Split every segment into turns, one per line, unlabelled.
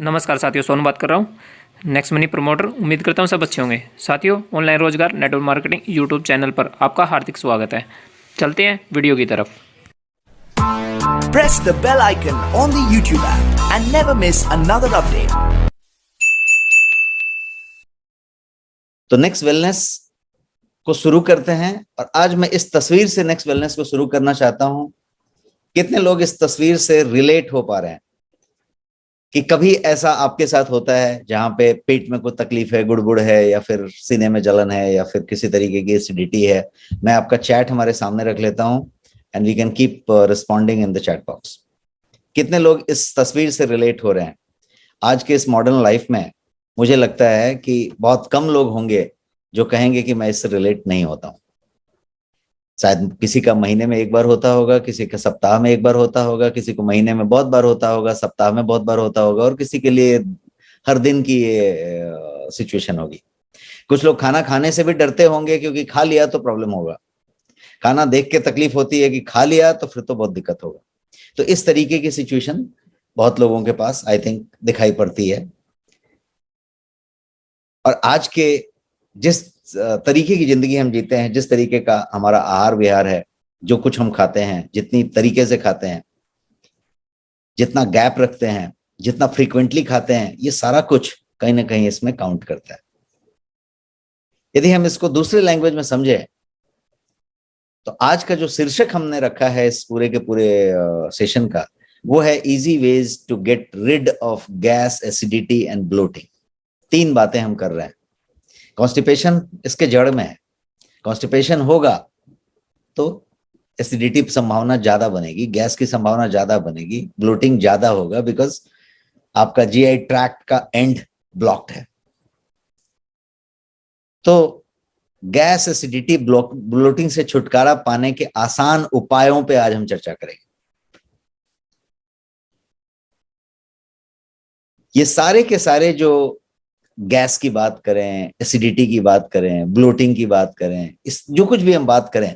नमस्कार साथियों, सोनू बात कर रहा हूँ, नेक्स्ट मनी प्रमोटर। उम्मीद करता हूँ सब अच्छे होंगे। साथियों, ऑनलाइन रोजगार नेटवर्क मार्केटिंग यूट्यूब चैनल पर आपका हार्दिक स्वागत है। चलते हैं वीडियो की तरफ।
Press the bell icon on the YouTube app and never miss another update.
तो नेक्स्ट वेलनेस को शुरू करते हैं और आज मैं इस तस्वीर से नेक्स्ट वेलनेस को शुरू करना चाहता हूं। कितने लोग इस तस्वीर से रिलेट हो पा रहे हैं कि कभी ऐसा आपके साथ होता है जहां पे पेट में कोई तकलीफ है, गुड़गुड़ है, या फिर सीने में जलन है, या फिर किसी तरीके की एसिडिटी है। मैं आपका चैट हमारे सामने रख लेता हूं and we can keep responding in the chat box. कितने लोग इस तस्वीर से रिलेट हो रहे हैं? आज के इस मॉडर्न लाइफ में मुझे लगता है कि बहुत कम लोग होंगे जो कहेंगे कि मैं इससे रिलेट नहीं होता हूं। शायद किसी का महीने में एक बार होता होगा, किसी का सप्ताह में एक बार होता होगा, किसी को महीने में बहुत बार होता होगा, सप्ताह में बहुत बार होता होगा, और किसी के लिए हर दिन की ये सिचुएशन होगी। कुछ लोग खाना खाने से भी डरते होंगे क्योंकि खा लिया तो प्रॉब्लम होगा। खाना देख के तकलीफ होती है कि खा लिया तो फिर तो बहुत दिक्कत होगा। तो इस तरीके की सिचुएशन बहुत लोगों के पास आई थिंक दिखाई पड़ती है। और आज के जिस तरीके की जिंदगी हम जीते हैं, जिस तरीके का हमारा आहार विहार है, जो कुछ हम खाते हैं, जितनी तरीके से खाते हैं, जितना गैप रखते हैं, जितना फ्रीक्वेंटली खाते हैं, ये सारा कुछ कहीं ना कहीं इसमें काउंट करता है। यदि हम इसको दूसरे लैंग्वेज में समझे तो आज का जो शीर्षक हमने रखा है इस पूरे के पूरे सेशन का, वो है easy ways to get rid of gas, acidity and bloating. 3 बातें हम कर रहे हैं। कॉन्स्टिपेशन इसके जड़ में है। कॉन्स्टिपेशन होगा तो एसिडिटी की संभावना ज्यादा बनेगी, गैस की संभावना ज्यादा बनेगी, ब्लोटिंग ज्यादा होगा, बिकॉज आपका जीआई ट्रैक्ट का एंड ब्लॉक्ड है। तो गैस, एसिडिटी, ब्लोटिंग से छुटकारा पाने के आसान उपायों पे आज हम चर्चा करेंगे। ये सारे के सारे जो गैस की बात करें, एसिडिटी की बात करें, ब्लोटिंग की बात करें, इस जो कुछ भी हम बात करें,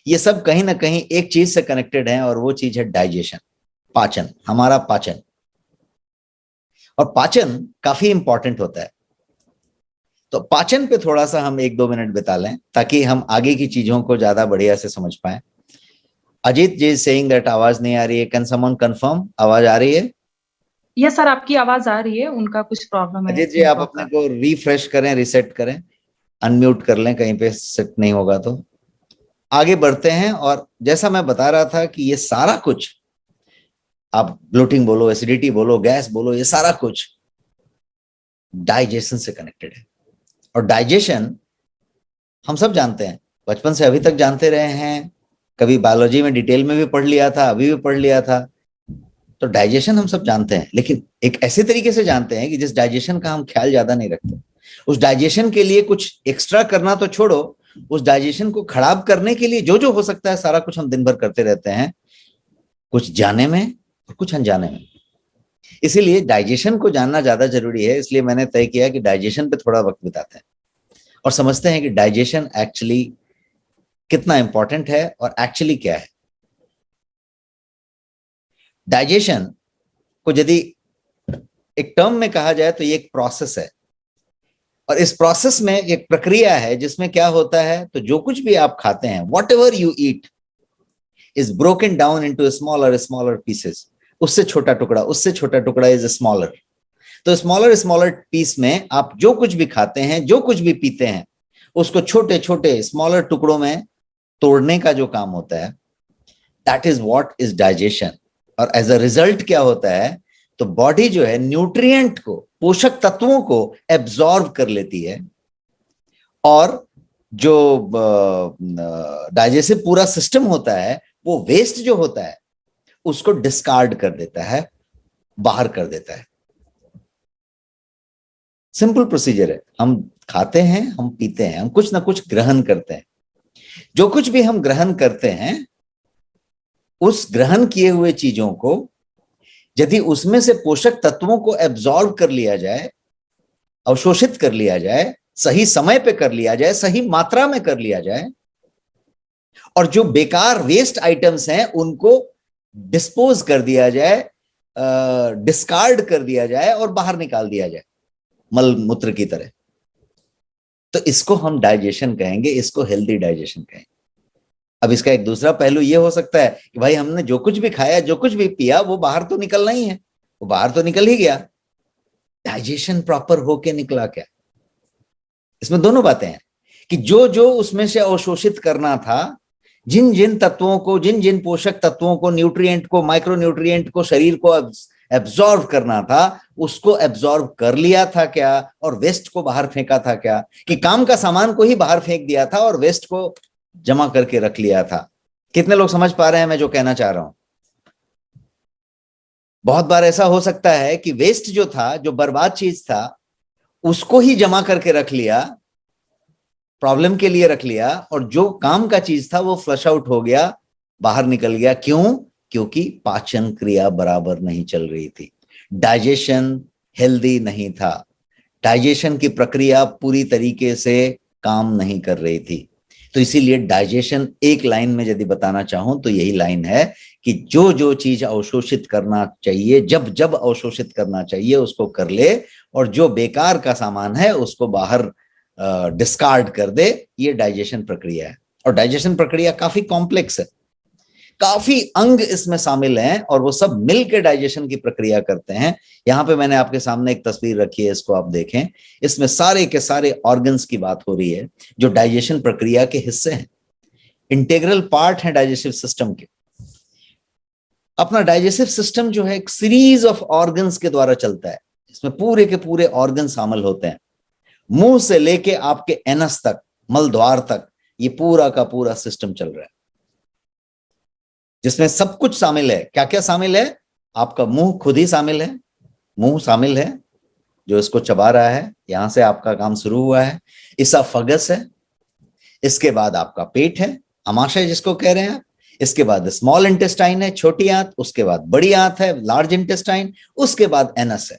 ये सब कहीं ना कहीं एक चीज से कनेक्टेड है, और वो चीज है डाइजेशन, पाचन, हमारा पाचन। और पाचन काफी इंपॉर्टेंट होता है। तो पाचन पे थोड़ा सा हम 1-2 मिनट बिता लें ताकि हम आगे की चीजों को ज्यादा बढ़िया से समझ पाए। अजीत जी सेइंग दैट आवाज नहीं आ रही है। कैन समवन कंफर्म आवाज आ रही है?
यस सर, आपकी आवाज आ रही है। उनका कुछ प्रॉब्लम है।
अजीत जी आप अपने को रिफ्रेश करें, रिसेट करें, अनम्यूट कर लें, कहीं पे सेट नहीं होगा तो। आगे बढ़ते हैं। और जैसा मैं बता रहा था कि ये सारा कुछ, आप ब्लोटिंग बोलो, एसिडिटी बोलो, गैस बोलो, ये सारा कुछ डाइजेशन से कनेक्टेड है। और डाइजेशन हम सब जानते हैं, बचपन से अभी तक जानते रहे हैं, कभी बायोलॉजी में डिटेल में भी पढ़ लिया था, अभी भी पढ़ लिया था। तो डाइजेशन हम सब जानते हैं, लेकिन एक ऐसे तरीके से जानते हैं कि जिस डाइजेशन का हम ख्याल ज्यादा नहीं रखते। उस डाइजेशन के लिए कुछ एक्स्ट्रा करना तो छोड़ो, उस डाइजेशन को खराब करने के लिए जो जो हो सकता है सारा कुछ हम दिन भर करते रहते हैं, कुछ जाने में और कुछ अनजाने में। इसीलिए डाइजेशन को जानना ज्यादा जरूरी है। इसलिए मैंने तय किया कि डाइजेशन पे थोड़ा वक्त बिताते हैं और समझते हैं कि डाइजेशन एक्चुअली कितना इंपॉर्टेंट है और एक्चुअली क्या है। डाइजेशन को यदि एक टर्म में कहा जाए तो ये एक प्रोसेस है, और इस प्रोसेस में एक प्रक्रिया है जिसमें क्या होता है, तो जो कुछ भी आप खाते हैं, what ever you eat is broken down into smaller pieces. उससे छोटा टुकड़ा, उससे छोटा टुकड़ा इज स्मॉलर। तो स्मॉलर पीस में आप जो कुछ भी खाते हैं, जो कुछ भी पीते हैं, उसको छोटे छोटे स्मॉलर टुकड़ों में तोड़ने का जो काम होता है, that is what is digestion. और एज अ रिजल्ट क्या होता है, तो बॉडी जो है न्यूट्रिएंट को, पोषक तत्वों को एब्जॉर्ब कर लेती है, और जो डाइजेस्टिव पूरा सिस्टम होता है वो वेस्ट जो होता है उसको डिस्कार्ड कर देता है, बाहर कर देता है। सिंपल प्रोसीजर है। हम खाते हैं, हम पीते हैं, हम कुछ ना कुछ ग्रहण करते हैं। जो कुछ भी हम ग्रहण करते हैं, उस ग्रहण किए हुए चीजों को यदि उसमें से पोषक तत्वों को एब्जॉर्ब कर लिया जाए, अवशोषित कर लिया जाए, सही समय पे कर लिया जाए, सही मात्रा में कर लिया जाए, और जो बेकार वेस्ट आइटम्स हैं उनको डिस्पोज कर दिया जाए, डिस्कार्ड कर दिया जाए और बाहर निकाल दिया जाए मल मूत्र की तरह। तो इसको हम डाइजेशन कहेंगे, इसको हेल्दी डाइजेशन कहेंगे। अब इसका एक दूसरा पहलू ये हो सकता है कि भाई हमने जो कुछ भी खाया, जो कुछ भी पिया, वो बाहर तो निकलना ही है, वो बाहर तो निकल ही गया, डाइजेशन प्रॉपर होके निकला क्या? इसमें दोनों बातें हैं कि जो जो उसमें से अवशोषित करना था, जिन जिन तत्वों को, जिन जिन पोषक तत्वों को, न्यूट्रिएंट को, माइक्रो न्यूट्रिएंट को शरीर को एब्जॉर्व करना था, उसको एब्जॉर्व कर लिया था क्या, और वेस्ट को बाहर फेंका था क्या? कि काम का सामान को ही बाहर फेंक दिया था और वेस्ट को जमा करके रख लिया था। कितने लोग समझ पा रहे हैं मैं जो कहना चाह रहा हूं? बहुत बार ऐसा हो सकता है कि वेस्ट जो था, जो बर्बाद चीज था, उसको ही जमा करके रख लिया, प्रॉब्लम के लिए रख लिया, और जो काम का चीज था वो फ्लश आउट हो गया, बाहर निकल गया। क्यों? क्योंकि पाचन क्रिया बराबर नहीं चल रही थी, डाइजेशन हेल्दी नहीं था, डाइजेशन की प्रक्रिया पूरी तरीके से काम नहीं कर रही थी। तो इसीलिए डाइजेशन एक लाइन में यदि बताना चाहूं तो यही लाइन है कि जो जो चीज अवशोषित करना चाहिए, जब जब अवशोषित करना चाहिए उसको कर ले, और जो बेकार का सामान है उसको बाहर डिस्कार्ड कर दे। ये डाइजेशन प्रक्रिया है। और डाइजेशन प्रक्रिया काफी कॉम्प्लेक्स है, काफी अंग इसमें शामिल हैं, और वो सब मिलकर डाइजेशन की प्रक्रिया करते हैं। यहां पे मैंने आपके सामने एक तस्वीर रखी है, इसको आप देखें। इसमें सारे के सारे ऑर्गन्स की बात हो रही है जो डाइजेशन प्रक्रिया के हिस्से हैं, इंटीग्रल पार्ट है डाइजेस्टिव सिस्टम के। अपना डाइजेस्टिव सिस्टम जो है एक सीरीज ऑफ ऑर्गन्स के द्वारा चलता है। इसमें पूरे के पूरे ऑर्गन शामिल होते हैं, मुंह से लेके आपके एनस तक, मलद्वार तक, ये पूरा का पूरा सिस्टम चल रहा है, जिसमें सब कुछ शामिल है। क्या क्या शामिल है? आपका मुंह खुद ही शामिल है, मुंह शामिल है जो इसको चबा रहा है, यहां से आपका काम शुरू हुआ है। इसोफेगस है, इसके बाद आपका पेट है, आमाशय जिसको कह रहे हैं। इसके बाद स्मॉल इंटेस्टाइन है, छोटी आंत। उसके बाद बड़ी आंत है, लार्ज इंटेस्टाइन। उसके बाद एनस है।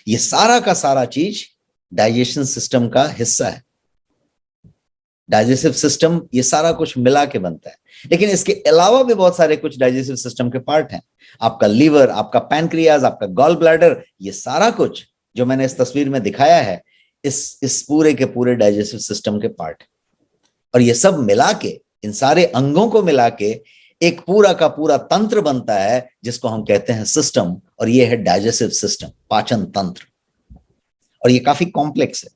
ये सारा का सारा चीज डाइजेशन सिस्टम का हिस्सा है। डाइजेस्टिव सिस्टम ये सारा कुछ मिला के बनता है, लेकिन इसके अलावा भी बहुत सारे कुछ डाइजेस्टिव सिस्टम के पार्ट हैं। आपका लीवर, आपका पैनक्रियाज, आपका गॉल ब्लैडर, ये सारा कुछ जो मैंने इस तस्वीर में दिखाया है, इस पूरे के पूरे डाइजेस्टिव सिस्टम के पार्ट। और ये सब मिला के, इन सारे अंगों को मिला के एक पूरा का पूरा तंत्र बनता है, जिसको हम कहते हैं सिस्टम। और ये है डाइजेस्टिव सिस्टम, पाचन तंत्र। और ये काफी कॉम्प्लेक्स है।